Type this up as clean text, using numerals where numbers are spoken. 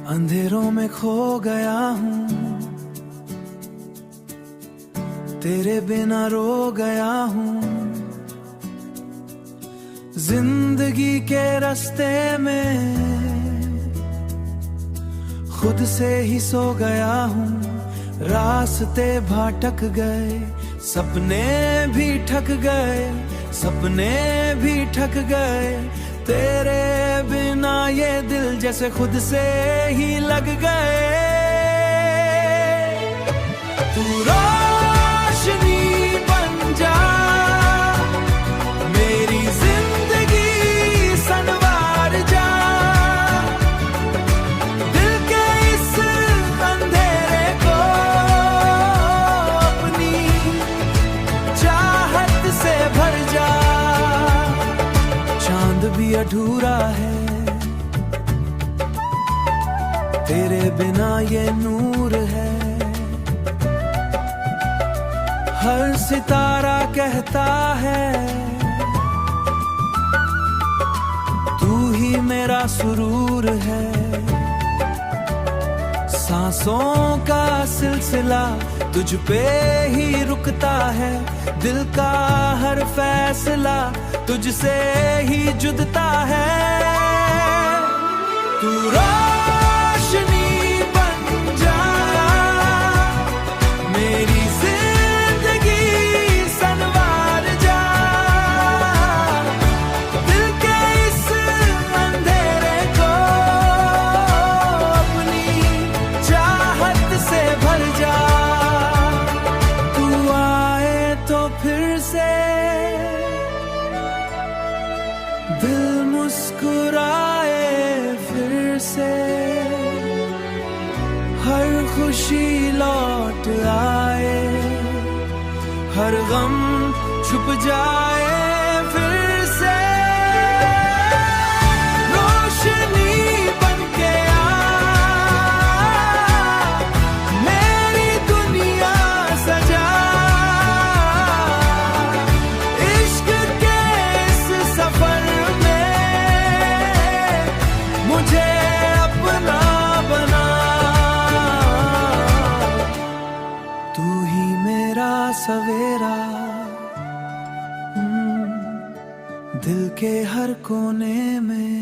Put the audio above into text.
अंधेरों में खो गया हूँ, तेरे बिना रो गया हूँ। जिंदगी के रास्ते में खुद से ही सो गया हूँ। रास्ते भटक गए, सपने भी ठक गए, सपने भी ठक गए। तेरे बिना ये दिल जैसे खुद से ही लग गए। तू रोशनी बन जा, मेरी जिंदगी संवार जा। दिल के इस अंधेरे को अपनी चाहत से भर जा। चांद भी अधूरा है, तेरे बिना ये नूर है। हर सितारा कहता है तू ही मेरा सुरूर है। सांसों का सिलसिला तुझ पे ही रुकता है। दिल का हर फैसला तुझसे ही जुड़ता है। तू रोशनी बन जा, मेरी जिंदगी संवार जा। दिल के इस अंधेरे को अपनी चाहत से भर जा। तू आए तो फिर से दिल मुस्कुराए फिर से। हर खुशी लौट आए, हर गम छुप जाए फिर से। रोशनी बनके आ, मेरी दुनिया सजा। इश्क के इस सफर मुझे अपना बना। तू ही मेरा सवेरा, दिल के हर कोने में।